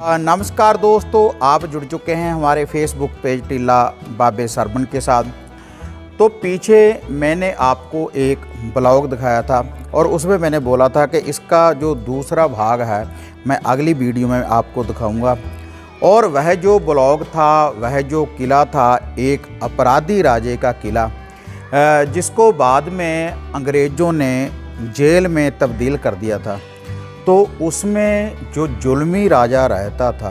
नमस्कार दोस्तों, आप जुड़ चुके हैं हमारे फेसबुक पेज टीला बाबे सरबन के साथ। तो पीछे मैंने आपको एक ब्लॉग दिखाया था और उसमें मैंने बोला था कि इसका जो दूसरा भाग है मैं अगली वीडियो में आपको दिखाऊंगा। और वह जो ब्लॉग था, वह जो किला था, एक अपराधी राजे का किला, जिसको बाद में अंग्रेज़ों ने जेल में तब्दील कर दिया था। तो उसमें जो जुल्मी राजा रहता था,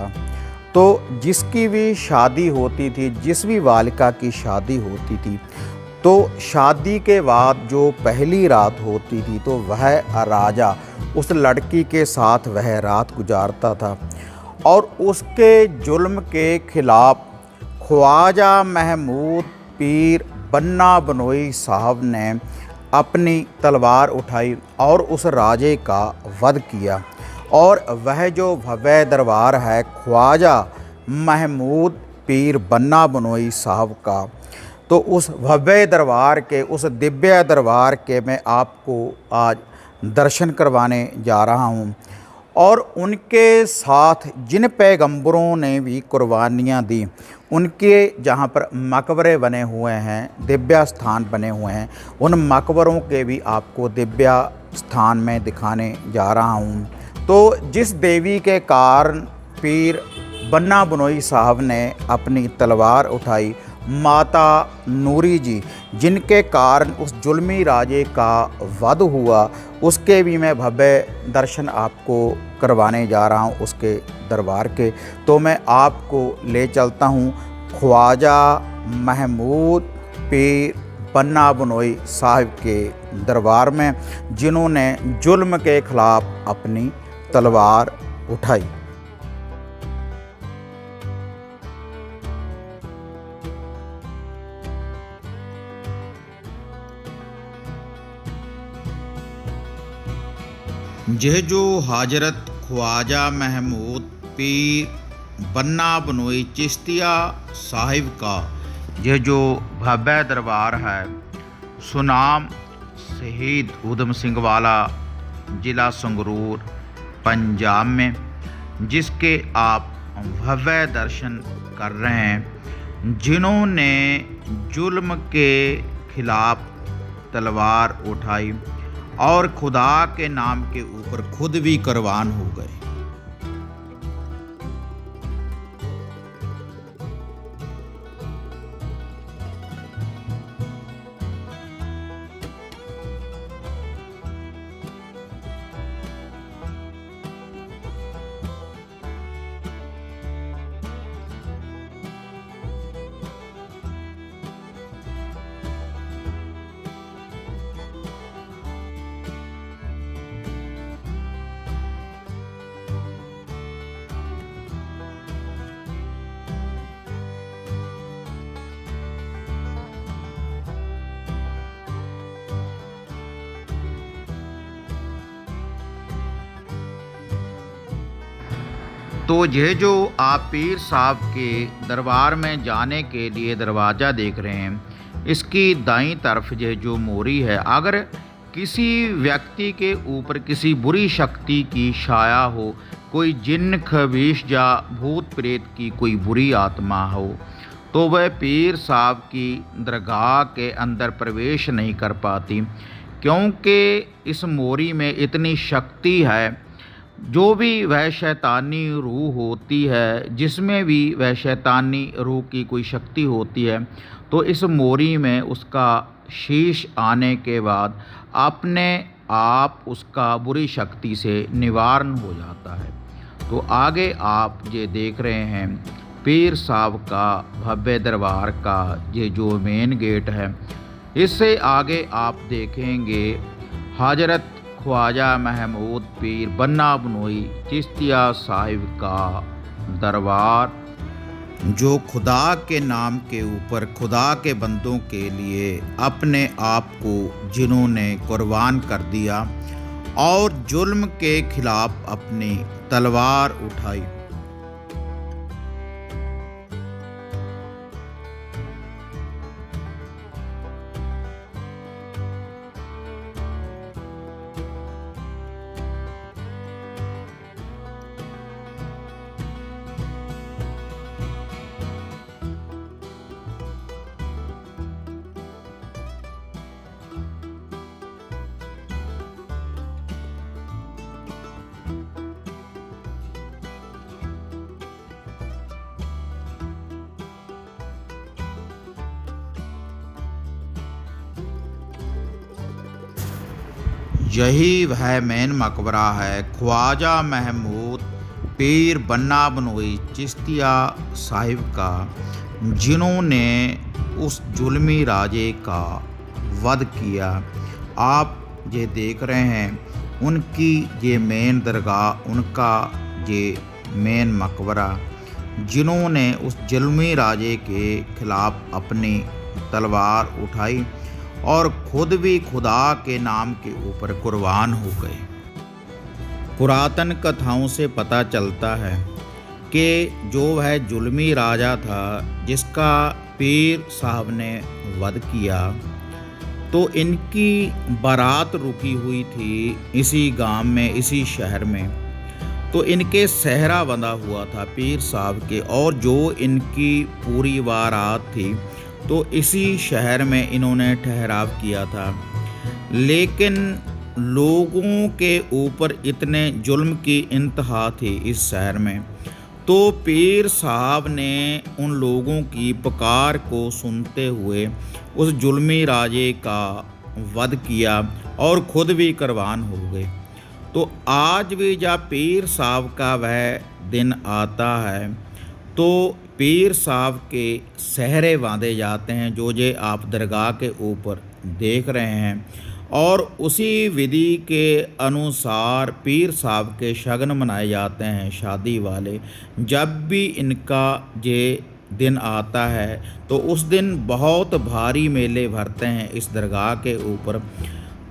तो जिसकी भी शादी होती थी, जिस भी बालिका की शादी होती थी, तो शादी के बाद जो पहली रात होती थी तो वह राजा उस लड़की के साथ वह रात गुजारता था। और उसके जुल्म के खिलाफ ख्वाजा महमूद पीर बन्ना बनोई साहब ने अपनी तलवार उठाई और उस राजे का वध किया। और वह जो भव्य दरबार है ख्वाजा महमूद पीर बन्ना बनोई साहब का, तो उस भव्य दरबार के, उस दिव्य दरबार के मैं आपको आज दर्शन करवाने जा रहा हूँ। और उनके साथ जिन पैगंबरों ने भी कुर्बानियाँ दी, उनके जहाँ पर मकबरे बने हुए हैं, दिव्य स्थान बने हुए हैं, उन मकबरों के भी आपको दिव्य स्थान में दिखाने जा रहा हूँ। तो जिस देवी के कारण पीर बन्ना बनोई साहब ने अपनी तलवार उठाई, माता नूरी जी, जिनके कारण उस जुल्मी राजे का वध हुआ, उसके भी मैं भव्य दर्शन आपको करवाने जा रहा हूँ उसके दरबार के। तो मैं आपको ले चलता हूँ ख्वाजा महमूद पीर बन्ना बनोई साहब के दरबार में, जिन्होंने जुल्म के खिलाफ अपनी तलवार उठाई। यह जो हजरत ख्वाजा महमूद पीर बन्ना बनोई चिश्तिया साहिब का यह जो भव्य दरबार है, सुनाम शहीद ऊधम सिंह वाला, ज़िला संगरूर, पंजाब में, जिसके आप भव्य दर्शन कर रहे हैं, जिन्होंने जुल्म के खिलाफ तलवार उठाई और खुदा के नाम के ऊपर खुद भी कुर्बान हो गए। तो ये जो आप पीर साहब के दरबार में जाने के लिए दरवाज़ा देख रहे हैं, इसकी दाईं तरफ ये जो मोरी है, अगर किसी व्यक्ति के ऊपर किसी बुरी शक्ति की छाया हो, कोई जिन्न खबीश या भूत प्रेत की कोई बुरी आत्मा हो, तो वह पीर साहब की दरगाह के अंदर प्रवेश नहीं कर पाती, क्योंकि इस मोरी में इतनी शक्ति है। जो भी वह शैतानी रूह होती है, जिसमें भी वह शैतानी रूह की कोई शक्ति होती है, तो इस मोरी में उसका शीश आने के बाद अपने आप उसका बुरी शक्ति से निवारण हो जाता है। तो आगे आप ये देख रहे हैं पीर साहब का भव्य दरबार का ये जो मेन गेट है, इससे आगे आप देखेंगे हजरत ख्वाजा महमूद पीर बन्ना बनोई चिश्तिया साहिब का दरबार, जो खुदा के नाम के ऊपर खुदा के बंदों के लिए अपने आप को जिन्होंने कुर्बान कर दिया और जुल्म के खिलाफ अपनी तलवार उठाई। यही वह मेन मकबरा है ख्वाजा महमूद पीर बन्ना बनोई चिश्तिया साहिब का, जिन्होंने उस जुल्मी राजे का वध किया। आप ये देख रहे हैं उनकी ये मेन दरगाह, उनका ये मेन मकबरा, जिन्होंने उस जुल्मी राजे के खिलाफ अपनी तलवार उठाई और खुद भी खुदा के नाम के ऊपर कुर्बान हो गए। पुरातन कथाओं से पता चलता है कि जो वह जुल्मी राजा था जिसका पीर साहब ने वध किया, तो इनकी बारात रुकी हुई थी इसी गांव में, इसी शहर में। तो इनके सहरा बंधा हुआ था पीर साहब के, और जो इनकी पूरी बारात थी तो इसी शहर में इन्होंने ठहराव किया था। लेकिन लोगों के ऊपर इतने जुल्म की इंतहा थी इस शहर में, तो पीर साहब ने उन लोगों की पुकार को सुनते हुए उस जुल्मी राजे का वध किया और खुद भी कुर्बान हो गए। तो आज भी जब पीर साहब का वह दिन आता है तो पीर साहब के सहरे बांधे जाते हैं, जो ये आप दरगाह के ऊपर देख रहे हैं, और उसी विधि के अनुसार पीर साहब के शगन मनाए जाते हैं शादी वाले। जब भी इनका ये दिन आता है तो उस दिन बहुत भारी मेले भरते हैं इस दरगाह के ऊपर।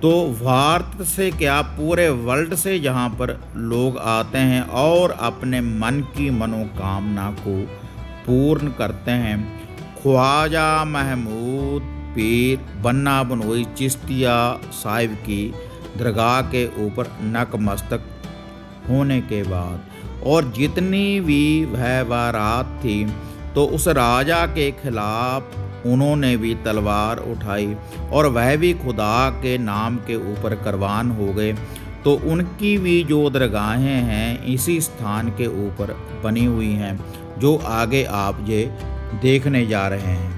तो भारत से क्या पूरे वर्ल्ड से यहाँ पर लोग आते हैं और अपने मन की मनोकामना को पूर्ण करते हैं। ख्वाजा महमूद पीर बन्ना बनोई चिश्तिया साहिब की दरगाह के ऊपर नतमस्तक होने के बाद, और जितनी भी वह बारात थी, तो उस राजा के खिलाफ उन्होंने भी तलवार उठाई और वह भी खुदा के नाम के ऊपर कुर्बान हो गए। तो उनकी भी जो दरगाहें हैं इसी स्थान के ऊपर बनी हुई हैं, जो आगे आप ये देखने जा रहे हैं।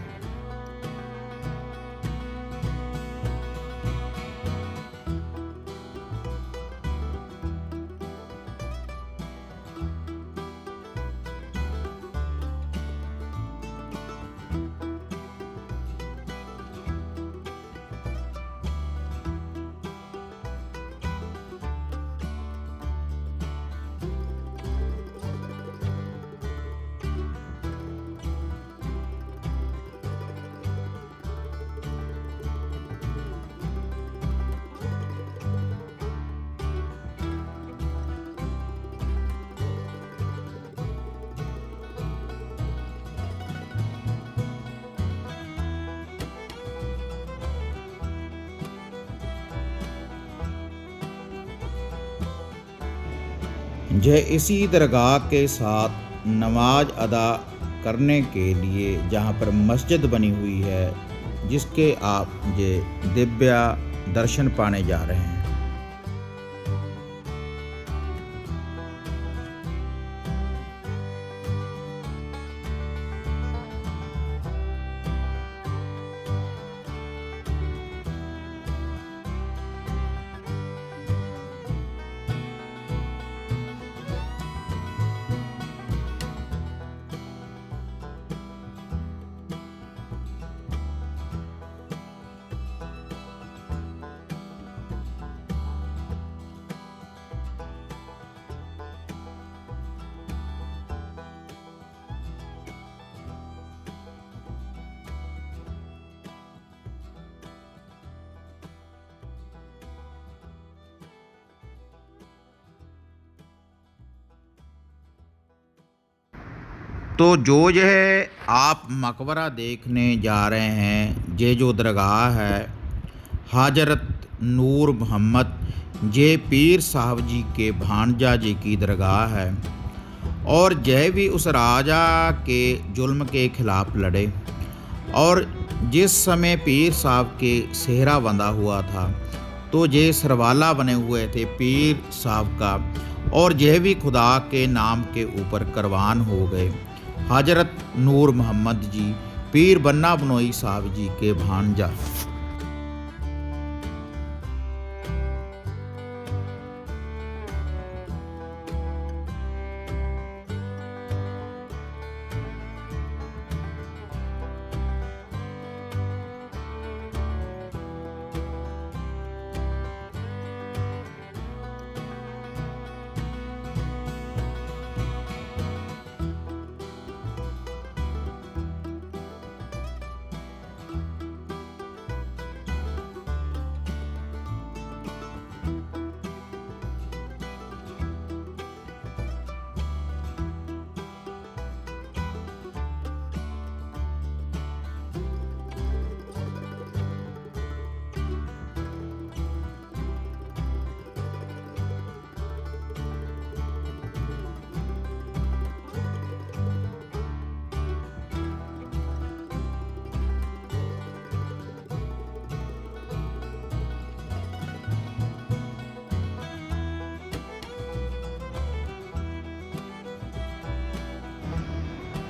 यह इसी दरगाह के साथ नमाज अदा करने के लिए जहाँ पर मस्जिद बनी हुई है, जिसके आप ये दिव्य दर्शन पाने जा रहे हैं। तो जो यह आप मकबरा देखने जा रहे हैं, ये जो दरगाह है हजरत नूर मोहम्मद जे पीर साहब जी के भांजा जी की दरगाह है, और यह भी उस राजा के जुल्म के खिलाफ लड़े। और जिस समय पीर साहब के सेहरा बंधा हुआ था, तो ये सरवाला बने हुए थे पीर साहब का, और यह भी खुदा के नाम के ऊपर कुर्बान हो गए। हजरत नूर मोहम्मद जी पीर बन्ना बनोई साहब जी के भांजा।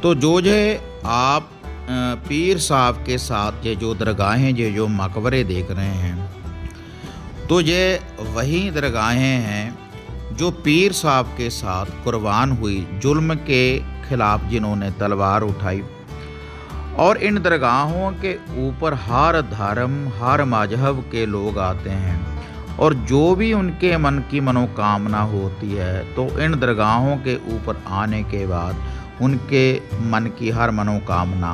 तो जो आप पीर साहब के साथ ये जो दरगाहें जो मकबरे देख रहे हैं, तो ये वही दरगाहें हैं जो पीर साहब के साथ कुर्बान हुई, जुल्म के खिलाफ जिन्होंने तलवार उठाई। और इन दरगाहों के ऊपर हर धर्म, हर मजहब के लोग आते हैं और जो भी उनके मन की मनोकामना होती है, तो इन दरगाहों के ऊपर आने के बाद उनके मन की हर मनोकामना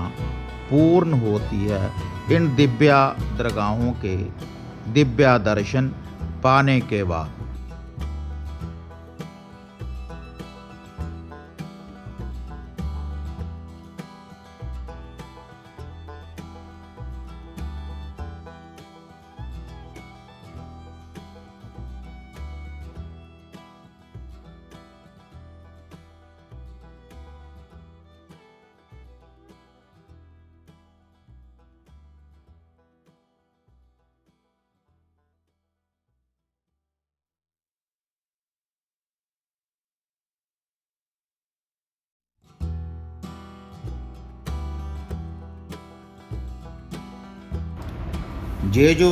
पूर्ण होती है इन दिव्या दरगाहों के दिव्या दर्शन पाने के बाद। ये जो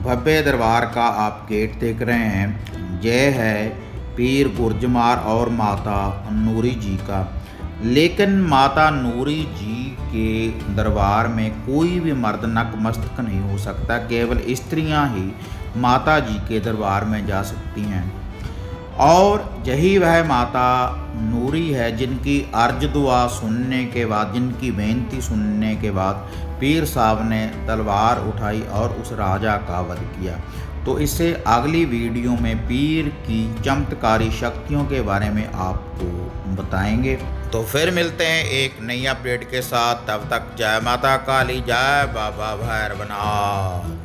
भव्य दरबार का आप गेट देख रहे हैं, यह है पीर गुरजमार और माता नूरी जी का। लेकिन माता नूरी जी के दरबार में कोई भी मर्द नतमस्तक नहीं हो सकता, केवल स्त्रियां ही माता जी के दरबार में जा सकती हैं। और यही वह माता नूरी है जिनकी अर्ज दुआ सुनने के बाद, जिनकी बेनती सुनने के बाद पीर साहब ने तलवार उठाई और उस राजा का वध किया। तो इससे अगली वीडियो में पीर की चमत्कारी शक्तियों के बारे में आपको बताएंगे। तो फिर मिलते हैं एक नई अपडेट के साथ, तब तक जय माता काली, जय बाबा भैरवनाथ।